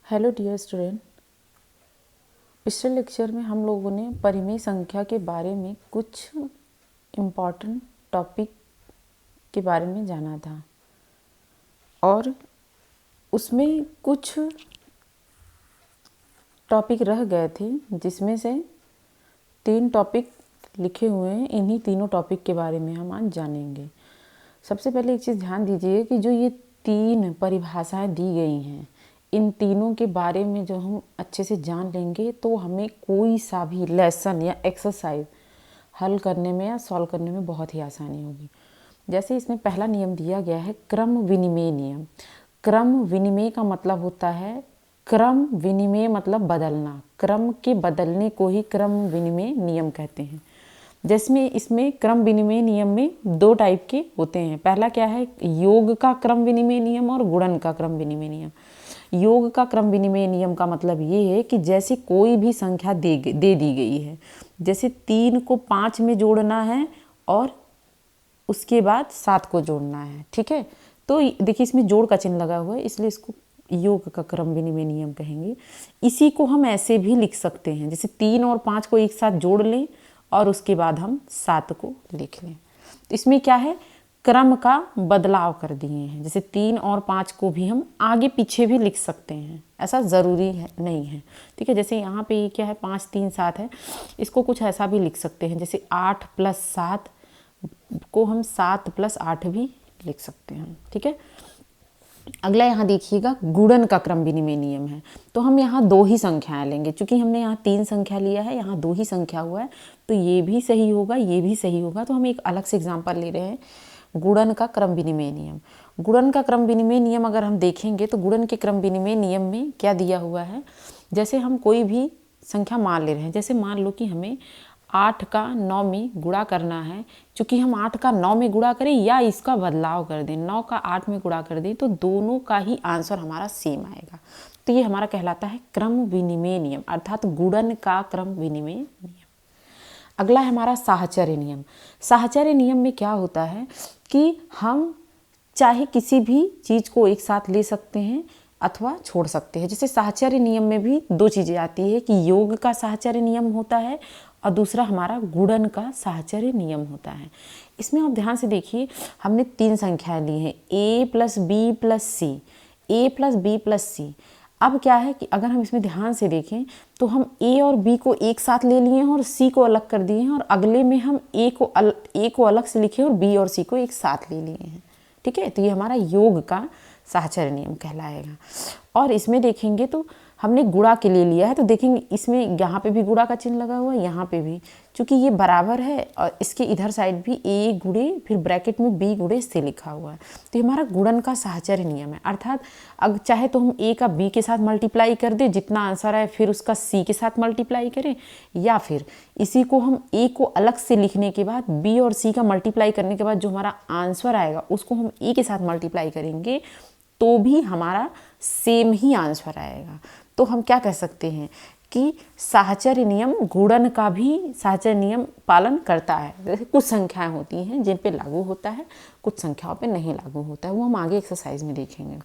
Hello dear student, पिछले lecture में हम लोगों ने परिमेय संख्या के बारे में कुछ इम्पॉर्टेंट टॉपिक के बारे में जाना था और उसमें कुछ टॉपिक रह गए थे जिसमें से 3 टॉपिक लिखे हुए हैं। इन्हीं तीनों टॉपिक के बारे में हम आज जानेंगे। सबसे पहले एक चीज़ ध्यान दीजिए कि जो ये 3 परिभाषाएं दी गई हैं, इन तीनों के बारे में जो हम अच्छे से जान लेंगे तो हमें कोई सा भी लेसन या एक्सरसाइज हल करने में या सॉल्व करने में बहुत ही आसानी होगी। जैसे इसमें पहला नियम दिया गया है क्रम विनिमय नियम। क्रम विनिमय का मतलब होता है, क्रम विनिमय मतलब बदलना, क्रम के बदलने को ही क्रम विनिमय नियम कहते हैं। जिसमें इसमें क्रम विनिमय नियम में 2 टाइप के होते हैं। पहला क्या है, योग का क्रम विनिमय नियम और गुणन का क्रम विनिमय नियम। योग का क्रम विनिमय नियम का मतलब ये है कि जैसे कोई भी संख्या दे दी गई है, जैसे 3 को 5 में जोड़ना है और उसके बाद 7 को जोड़ना है, ठीक है। तो देखिए इसमें जोड़ का चिन्ह लगा हुआ है, इसलिए इसको योग का क्रम विनिमय नियम कहेंगे। इसी को हम ऐसे भी लिख सकते हैं, जैसे 3 और 5 को एक साथ जोड़ लें और उसके बाद हम 7 को लिख लें। तो इसमें क्या है, क्रम का बदलाव कर दिए हैं। जैसे 3 और 5 को भी हम आगे पीछे भी लिख सकते हैं, ऐसा ज़रूरी है नहीं है, ठीक है। जैसे यहाँ पे ये क्या है, 5 3 7 है, इसको कुछ ऐसा भी लिख सकते हैं, जैसे 8 + 7 को हम 7 + 8 भी लिख सकते हैं, ठीक है। अगला यहाँ देखिएगा गुणन का क्रम विनिमय नियम है। तो हम यहाँ 2 ही संख्याएं लेंगे, क्योंकि हमने यहाँ 3 संख्या लिया है, यहाँ 2 ही संख्या हुआ है, तो ये भी सही होगा, ये भी सही होगा। तो हम एक अलग से एग्जाम्पल ले रहे हैं, गुणन का क्रम विनिमय नियम। गुणन का क्रम विनिमय नियम अगर हम देखेंगे तो गुणन के क्रम विनिमय नियम में क्या दिया हुआ है, जैसे हम कोई भी संख्या मान ले रहे हैं, जैसे मान लो कि हमें 8 का 9 में गुणा करना है। चूँकि हम 8 का 9 में गुणा करें या इसका बदलाव कर दें, 9 का 8 में गुणा कर दें, तो दोनों का ही आंसर हमारा सेम आएगा। तो ये हमारा कहलाता है क्रम विनिमय नियम, अर्थात गुणन का क्रम विनिमय नियम। अगला है हमारा साहचर्य नियम। साहचर्य नियम में क्या होता है कि हम चाहे किसी भी चीज़ को एक साथ ले सकते हैं अथवा छोड़ सकते हैं। जैसे साहचर्य नियम में भी 2 चीज़ें आती है कि योग का साहचर्य नियम होता है और दूसरा हमारा गुणन का साहचर्य नियम होता है। इसमें आप ध्यान से देखिए, हमने 3 संख्याएं ली हैं, a + b + c, a + b + c। अब क्या है कि अगर हम इसमें ध्यान से देखें तो हम a और b को एक साथ ले लिए हैं और c को अलग कर दिए हैं, और अगले में हम a को अलग से लिखे और b और c को एक साथ ले लिए हैं, ठीक है। तो ये हमारा योग का साहचर्य नियम कहलाएगा। और इसमें देखेंगे तो हमने गुणा के लिए लिया है, तो देखेंगे इसमें यहाँ पे भी गुणा का चिन्ह लगा हुआ है, यहाँ पे भी, क्योंकि ये बराबर है और इसके इधर साइड भी a गुणे फिर ब्रैकेट में b गुणे से लिखा हुआ है। तो ये हमारा गुणन का साहचर्य नियम है, अर्थात अब चाहे तो हम a का b के साथ मल्टीप्लाई कर दें, जितना आंसर आए फिर उसका c के साथ मल्टीप्लाई करें, या फिर इसी को हम a को अलग से लिखने के बाद b और c का मल्टीप्लाई करने के बाद जो हमारा आंसर आएगा उसको हम a के साथ मल्टीप्लाई करेंगे तो भी हमारा सेम ही आंसर आएगा। तो हम क्या कह सकते हैं कि साहचर्य नियम गुणन का भी साहचर्य नियम पालन करता है। जैसे कुछ संख्याएं होती हैं जिन पे लागू होता है, कुछ संख्याओं पे नहीं लागू होता है, वो हम आगे एक्सरसाइज में देखेंगे।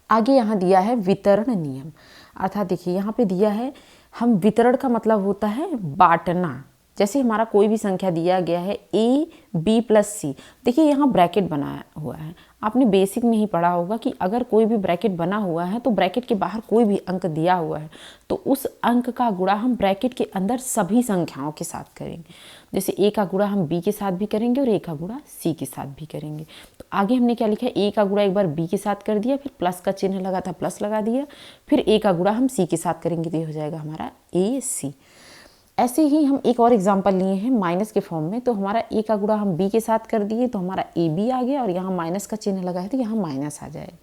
आगे यहाँ दिया है वितरण नियम, अर्थात देखिए यहाँ पे दिया है, हम वितरण का मतलब होता है बांटना। जैसे हमारा कोई भी संख्या दिया गया है a b + c, देखिए यहाँ ब्रैकेट बनाया हुआ है, आपने बेसिक में ही पढ़ा होगा कि अगर कोई भी ब्रैकेट बना हुआ है तो ब्रैकेट के बाहर कोई भी अंक दिया हुआ है तो उस अंक का गुणा हम ब्रैकेट के अंदर सभी संख्याओं के साथ करेंगे। जैसे a का गुणा हम b के साथ भी करेंगे और a का गुणा c के साथ भी करेंगे। तो आगे हमने क्या लिखा है, a का गुणा एक बार b के साथ कर दिया, फिर प्लस का चिन्ह लगा था प्लस लगा दिया, फिर a का गुणा हम c के साथ करेंगे, तो ये हो जाएगा हमारा ac। ऐसे ही हम एक और एग्जांपल लिए हैं माइनस के फॉर्म में, तो हमारा a का गुणा हम b के साथ कर दिए तो हमारा ab आ गया, और यहाँ माइनस का चिन्ह लगा है तो यहाँ माइनस आ जाएगा,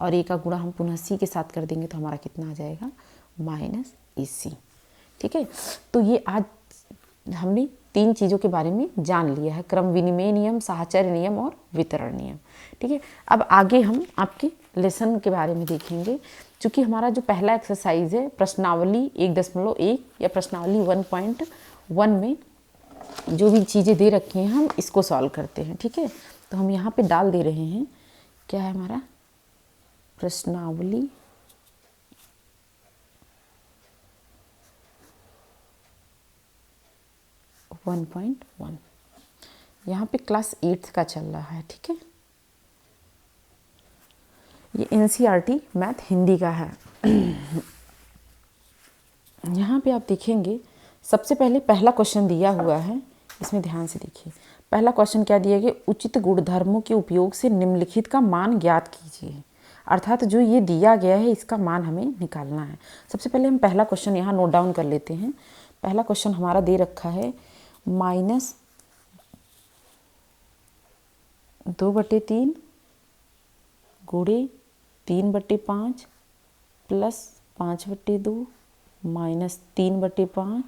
और a का गुणा हम पुनः c के साथ कर देंगे तो हमारा कितना आ जाएगा, -ac, ठीक है। तो ये आज हमने 3 चीज़ों के बारे में जान लिया है, क्रम विनिमय नियम, साहचर्य नियम और वितरण नियम, ठीक है। अब आगे हम आपके लेसन के बारे में देखेंगे। चूँकि हमारा जो पहला एक्सरसाइज है प्रश्नावली 1.1 या प्रश्नावली 1.1 में जो भी चीज़ें दे रखी हैं हम इसको सॉल्व करते हैं, ठीक है। तो हम यहाँ पे डाल दे रहे हैं, क्या है हमारा प्रश्नावली 1.1। यहाँ पे क्लास 8 का चल रहा है, ठीक है। ये NCERT मैथ हिंदी का है। यहाँ पे आप देखेंगे सबसे पहले पहला क्वेश्चन दिया हुआ है, इसमें ध्यान से देखिए। पहला क्वेश्चन क्या दिया गया, उचित गुणधर्मों के उपयोग से निम्नलिखित का मान ज्ञात कीजिए। अर्थात जो ये दिया गया है इसका मान हमें निकालना है। सबसे पहले हम पहला क्वेश्चन यहाँ नोट डाउन कर लेते हैं। पहला क्वेश्चन हमारा दे रखा है -2/3 गुणे 3/5 प्लस 5/2 माइनस 3/5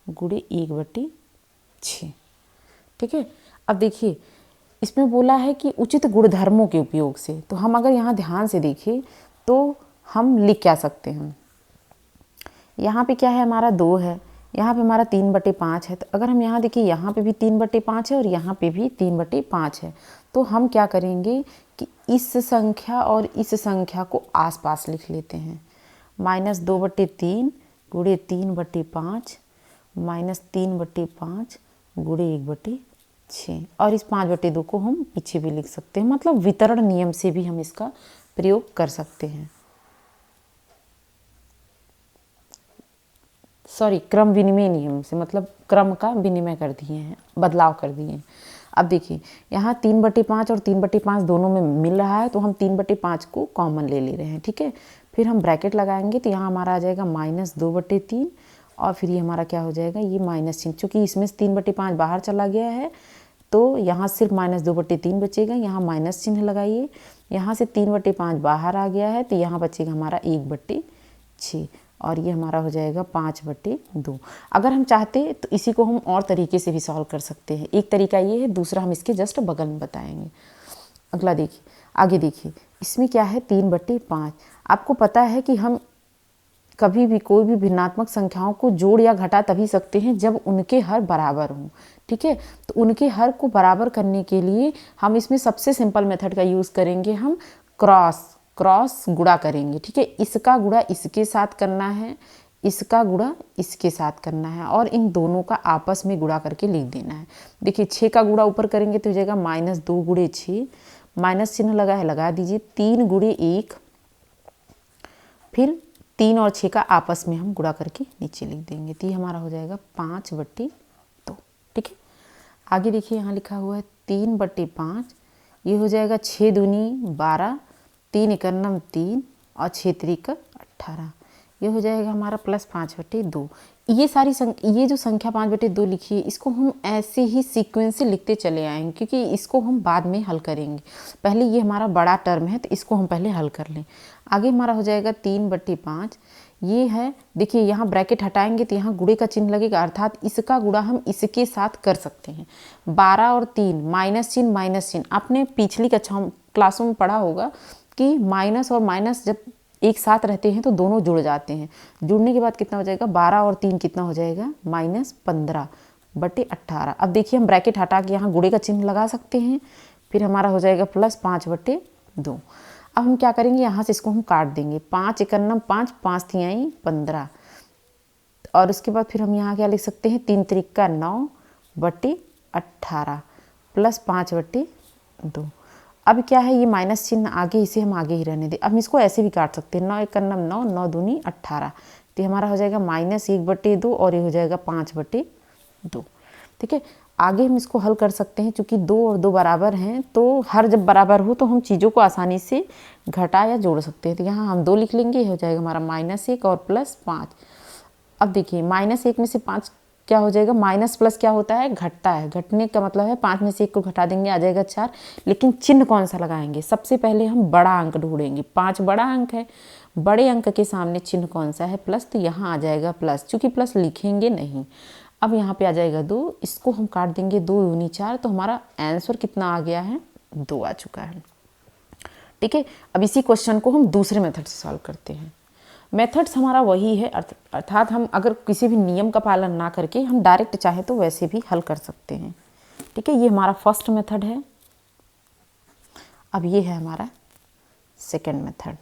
गुणे 1/6। ठीक है। अब देखिए इसमें बोला है कि उचित गुणधर्मों के उपयोग से, तो हम अगर यहाँ ध्यान से देखें तो हम लिख क्या सकते हैं। यहाँ पे क्या है, हमारा 2 है, यहाँ पे हमारा 3/5 है। तो अगर हम यहाँ देखिए, यहाँ पे भी 3/5 है और यहाँ पे भी 3/5 है, तो हम क्या करेंगे कि इस संख्या और इस संख्या को आसपास लिख लेते हैं। -2/3 गुणे 3/5 माइनस 3/5 गुणे 1/6, और इस 5/2 को हम पीछे भी लिख सकते हैं। मतलब वितरण नियम से भी हम इसका प्रयोग कर सकते हैं। सॉरी, क्रम विनिमय नियम से, मतलब क्रम का विनिमय कर दिए हैं, बदलाव कर दिए हैं। अब देखिए यहाँ 3/5 और 3/5 दोनों में मिल रहा है, तो हम 3/5 को कॉमन ले रहे हैं। ठीक है, फिर हम ब्रैकेट लगाएंगे तो यहाँ हमारा आ जाएगा -2/3, और फिर ये हमारा क्या हो जाएगा, ये माइनस चिन्ह, चूँकि इसमें से 3/5 बाहर चला गया है तो यहाँ सिर्फ -2/3 बचेगा। यहाँ माइनस चिन्ह लगाइए, यहाँ से 3/5 बाहर आ गया है तो यहाँ बचेगा हमारा 1/6, और ये हमारा हो जाएगा 5/2। अगर हम चाहते तो इसी को हम और तरीके से भी सॉल्व कर सकते हैं। एक तरीका ये है, दूसरा हम इसके जस्ट बगल में बताएंगे। अगला देखिए, आगे देखिए, इसमें क्या है 3/5। आपको पता है कि हम कभी भी कोई भी भिन्नात्मक संख्याओं को जोड़ या घटा तभी सकते हैं जब उनके हर बराबर हों। ठीक है, तो उनके हर को बराबर करने के लिए हम इसमें सबसे सिंपल मेथड का यूज़ करेंगे, हम क्रॉस गुणा करेंगे। ठीक है, इसका गुणा इसके साथ करना है, इसका गुणा इसके साथ करना है, और इन दोनों का आपस में गुणा करके लिख देना है। देखिए 6 का गुणा ऊपर करेंगे तो हो जाएगा -2 गुणे 6, माइनस चिन्ह लगा है, लगा दीजिए, 3 गुणे 1, फिर 3 और 6 का आपस में हम गुणा करके नीचे लिख देंगे, तो ये हमारा हो जाएगा 5/2। ठीक है, आगे देखिए यहाँ लिखा हुआ है 3/5, ये हो जाएगा 6 दूनी 12, 3 एकम 3 और 6 त्रिक 18, ये हो जाएगा हमारा प्लस 5/2। ये ये जो संख्या 5/2 लिखी है, इसको हम ऐसे ही सीक्वेंस से लिखते चले आएंगे, क्योंकि इसको हम बाद में हल करेंगे। पहले ये हमारा बड़ा टर्म है तो इसको हम पहले हल कर लें। आगे हमारा हो जाएगा 3/5, ये है, देखिए यहाँ ब्रैकेट हटाएंगे तो यहाँ गुणे का चिन्ह लगेगा, अर्थात इसका गुणा हम इसके साथ कर सकते हैं। 12 और 3 माइनस चिन्ह, आपने पिछली कक्षा क्लासों में पढ़ा होगा कि माइनस और माइनस जब एक साथ रहते हैं तो दोनों जुड़ जाते हैं। जुड़ने के बाद कितना हो जाएगा, 12 और 3 कितना हो जाएगा, -15/18। अब देखिए हम ब्रैकेट हटा के यहाँ गुणे का चिन्ह लगा सकते हैं, फिर हमारा हो जाएगा प्लस 5/2। अब हम क्या करेंगे, यहाँ से इसको हम काट देंगे, 5 एकम 5, 5 तिहाई 15, और उसके बाद फिर हम यहाँ क्या लिख सकते हैं, 3 त्रिक 9/18 प्लस 5/2। अब क्या है, ये माइनस चिन्ह आगे, इसे हम आगे ही रहने दें। अब हम इसको ऐसे भी काट सकते हैं, 9 एकम 9, 9 दूनी 18, तो हमारा हो जाएगा -1/2, और ये हो जाएगा 5/2। ठीक है, आगे हम इसको हल कर सकते हैं, चूँकि 2 और 2 बराबर हैं, तो हर जब बराबर हो तो हम चीज़ों को आसानी से घटा या जोड़ सकते हैं। तो यहाँ हम 2 लिख लेंगे, ये हो जाएगा हमारा -1 और प्लस 5। अब देखिए -1 में से 5 क्या हो जाएगा, माइनस प्लस क्या होता है, घटता है, घटने का मतलब है 5 में से 1 को घटा देंगे, आ जाएगा 4। लेकिन चिन्ह कौन सा लगाएंगे, सबसे पहले हम बड़ा अंक ढूंढेंगे। 5 बड़ा अंक है, बड़े अंक के सामने चिन्ह कौन सा है, प्लस, तो यहाँ आ जाएगा प्लस, चूँकि प्लस लिखेंगे नहीं। अब यहाँ पे आ जाएगा 2, इसको हम काट देंगे, 2 दूनी 4, तो हमारा आंसर कितना आ गया है, 2 आ चुका है। ठीक है, अब इसी क्वेश्चन को हम दूसरे मेथड से सॉल्व करते हैं। मेथड्स हमारा वही है, अर्थात हम अगर किसी भी नियम का पालन ना करके हम डायरेक्ट चाहे तो वैसे भी हल कर सकते हैं। ठीक है, ये हमारा फर्स्ट मेथड है। अब ये है हमारा सेकंड मेथड।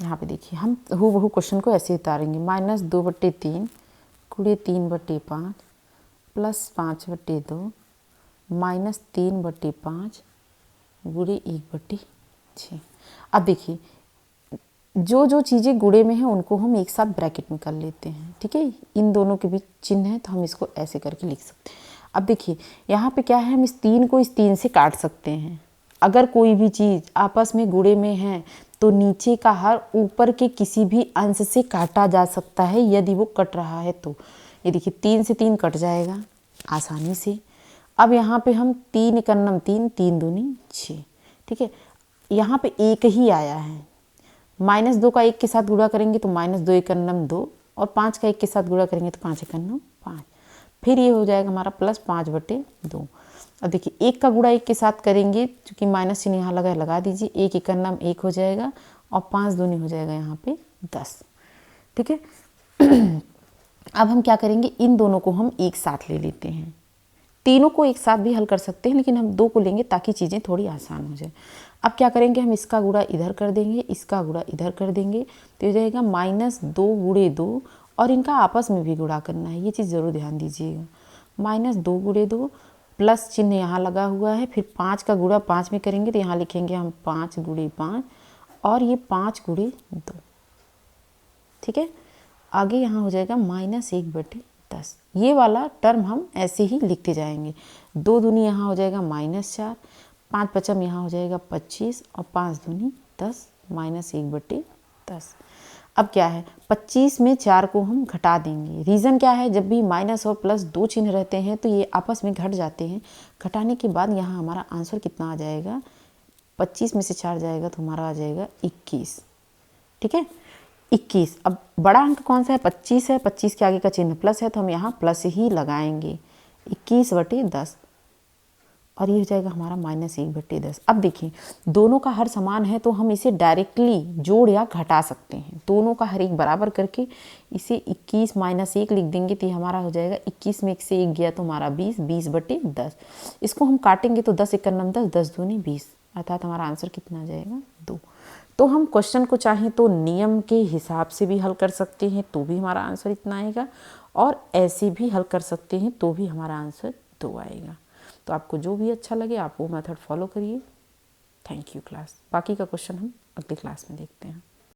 यहाँ पे देखिए हम हूबहू क्वेश्चन को ऐसे उतारेंगे, -2/3 गुणे 3/5 +5/2 -3/5 गुणे 1/6। अब देखिए जो जो चीज़ें गुणे में हैं उनको हम एक साथ ब्रैकेट में कर लेते हैं, ठीक है। इन दोनों के बीच चिन्ह है तो हम इसको ऐसे करके लिख सकते हैं। अब देखिए यहाँ पे क्या है, हम इस 3 को इस 3 से काट सकते हैं। अगर कोई भी चीज़ आपस में गुणे में है तो नीचे का हर ऊपर के किसी भी अंश से काटा जा सकता है यदि वो कट रहा है तो। ये देखिए 3 से 3 कट जाएगा आसानी से। अब यहाँ पे हम 3 एकन्नम 3, 3 दूनी 6, ठीक है। यहाँ पे एक ही आया है, -2 का 1 के साथ गुणा करेंगे तो -2 एकन्नम 2, और 5 का 1 के साथ गुणा करेंगे तो 5 एकन्नम 5। फिर ये हो जाएगा हमारा +5/2। अब देखिए 1 का गुणा 1 के साथ करेंगे, चूँकि माइनस चिन्ह यहाँ लगा दीजिए, 1 एकन्नम 1 हो जाएगा और 5 दूनी हो जाएगा यहाँ पे 10, ठीक है। अब हम क्या करेंगे, इन दोनों को हम एक साथ ले लेते हैं। तीनों को एक साथ भी हल कर सकते हैं लेकिन हम 2 को लेंगे ताकि चीज़ें थोड़ी आसान हो जाए। अब क्या करेंगे, हम इसका गुणा इधर कर देंगे, इसका गुणा इधर कर देंगे, तो ये जाएगा -2 गुणे 2, और इनका आपस में भी गुणा करना है, ये चीज़ ज़रूर ध्यान दीजिएगा। -2 गुणे 2, प्लस चिन्ह यहाँ लगा हुआ है, फिर 5 का गुणा 5 में करेंगे तो यहाँ लिखेंगे हम 5 गुणे 5, और ये 5 गुणे 2, ठीक है। आगे यहाँ हो जाएगा -1/10। ये वाला टर्म हम ऐसे ही लिखते जाएंगे। 2 दूनी यहाँ हो जाएगा -4, 5 पचम यहाँ हो जाएगा 25, और 5 दूनी 10, -1/10। अब क्या है, 25 में 4 को हम घटा देंगे। रीज़न क्या है, जब भी माइनस और प्लस 2 चिन्ह रहते हैं तो ये आपस में घट जाते हैं। घटाने के बाद यहाँ हमारा आंसर कितना आ जाएगा, 25 में से 4 जाएगा तो हमारा आ जाएगा 21, ठीक है। 21। अब बड़ा अंक कौन सा है, 25 है। 25 के आगे का चिन्ह प्लस है तो हम यहाँ प्लस ही लगाएंगे, 21/10, और ये हो जाएगा हमारा -1/10। अब देखिए दोनों का हर समान है तो हम इसे डायरेक्टली जोड़ या घटा सकते हैं। दोनों का हर एक बराबर करके इसे 21 - 1 लिख देंगे तो ये हमारा हो जाएगा 21 में 1 से 1 गया तो हमारा 20, 20/10। इसको हम काटेंगे तो 10 एकन्नम 10, 10 दूनी 20, अर्थात हमारा आंसर कितना आ जाएगा 2। तो हम क्वेश्चन को चाहें तो नियम के हिसाब से भी हल कर सकते हैं तो भी हमारा आंसर इतना आएगा, और ऐसे भी हल कर सकते हैं तो भी हमारा आंसर 2 आएगा। तो आपको जो भी अच्छा लगे आप वो मेथड फॉलो करिए। Thank you class. बाकी का क्वेश्चन हम अगली क्लास में देखते हैं।